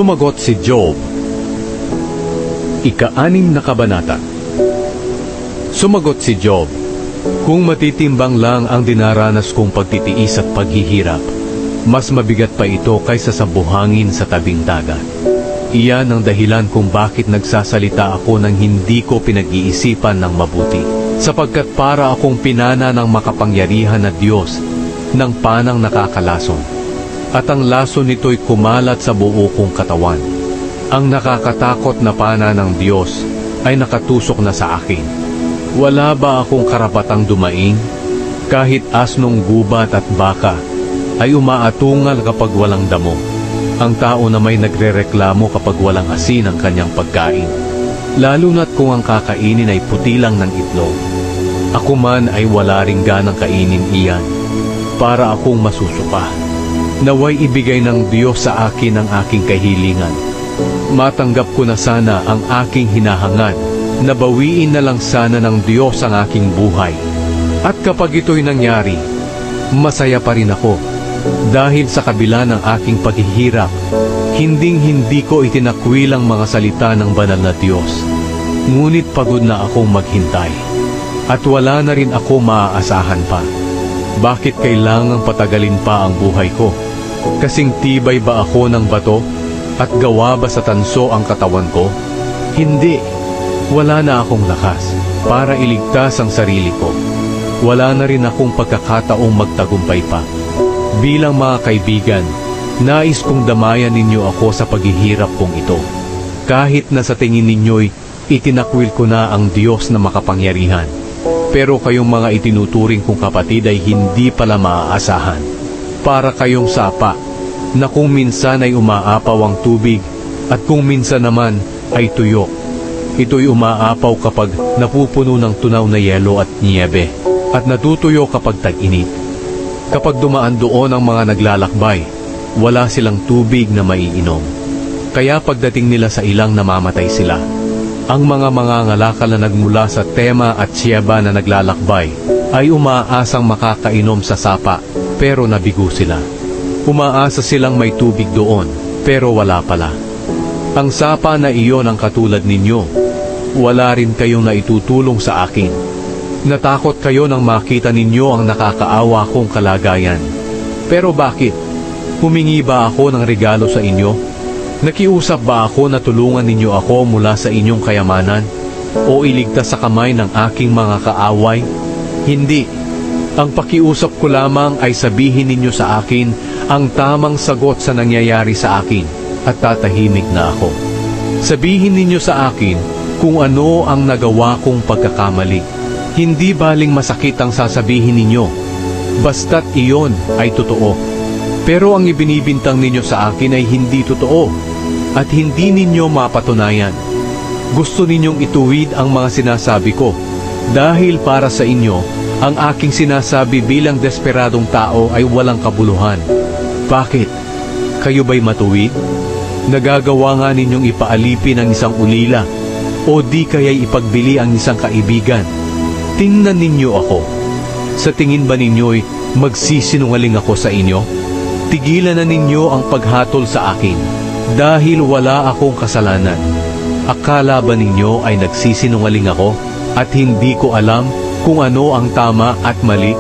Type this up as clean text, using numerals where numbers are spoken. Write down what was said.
Sumagot si Job. Ika-6 na kabanata. Sumagot si Job, kung matitimbang lang ang dinaranas kong pagtitiis at paghihirap, mas mabigat pa ito kaysa sa buhangin sa tabing dagat. Iyan ang dahilan kung bakit nagsasalita ako nang hindi ko pinag-iisipan ng mabuti, sapagkat para akong pinana ng makapangyarihan na Diyos ng panang nakakalason, at ang lason nito'y kumalat sa buo kong katawan. Ang nakakatakot na pana ng Diyos ay nakatusok na sa akin. Wala ba akong karapatang dumaing? Kahit asnong gubat at baka ay umaatungal kapag walang damo. Ang tao na may nagrereklamo kapag walang asin ang kanyang pagkain, lalo na't kung ang kakainin ay puti lang ng itlog. Ako man ay wala ring ganang kainin iyan, para akong masusuka. Naway ibigay ng Diyos sa akin ang aking kahilingan. Matanggap ko na sana ang aking hinahangad, nabawiin na lang sana ng Diyos ang aking buhay. At kapag ito'y nangyari, masaya pa rin ako. Dahil sa kabila ng aking paghihirap, hinding-hindi ko itinakwil ang mga salita ng banal na Diyos. Ngunit pagod na akong maghintay, at wala na rin ako maaasahan pa. Bakit kailangang patagalin pa ang buhay ko? Kasing tibay ba ako ng bato? At gawa ba sa tanso ang katawan ko? Hindi. Wala na akong lakas para iligtas ang sarili ko. Wala na rin akong pagkakataong magtagumpay pa. Bilang mga kaibigan, nais kong damayan ninyo ako sa paghihirap kong ito. Kahit na sa tingin ninyo'y itinakwil ko na ang Diyos na makapangyarihan, pero kayong mga itinuturing kong kapatid ay hindi pala maaasahan. Para kayong sapa, na kung minsan ay umaapaw ang tubig, at kung minsan naman ay tuyo. Ito'y umaapaw kapag napupuno ng tunaw na yelo at niyebe, at natutuyo kapag tag-init. Kapag dumaan doon ang mga naglalakbay, wala silang tubig na maiinom. Kaya pagdating nila sa ilang namamatay sila. Ang mga mangangalakal na nagmula sa Tema at Sheba na naglalakbay ay umaasang makakainom sa sapa, pero nabigo sila. Umaasa silang may tubig doon, pero wala pala. Ang sapa na iyon ang katulad ninyo. Wala rin kayong naitutulong sa akin. Natakot kayo nang makita ninyo ang nakakaawa kong kalagayan. Pero bakit? Humingi ba ako ng regalo sa inyo? Nakiusap ba ako na tulungan ninyo ako mula sa inyong kayamanan? O iligtas sa kamay ng aking mga kaaway? Hindi. Ang pakiusap ko lamang ay sabihin ninyo sa akin ang tamang sagot sa nangyayari sa akin, at tatahimik na ako. Sabihin ninyo sa akin kung ano ang nagawa kong pagkakamali. Hindi baling masakit ang sasabihin ninyo, basta't iyon ay totoo. Pero ang ibinibintang ninyo sa akin ay hindi totoo, at hindi ninyo mapatunayan. Gusto ninyong ituwid ang mga sinasabi ko, dahil para sa inyo, ang aking sinasabi bilang desperadong tao ay walang kabuluhan. Bakit? Kayo ba'y matuwid? Nagagawa nga ninyong ipaalipin ang isang ulila, o di kaya'y ipagbili ang isang kaibigan. Tingnan ninyo ako. Sa tingin ba ninyo'y magsisinungaling ako sa inyo? Tigilan na ninyo ang paghatol sa akin, dahil wala akong kasalanan. Akala ba ninyo ay nagsisinungaling ako, at hindi ko alam kung ano ang tama at mali?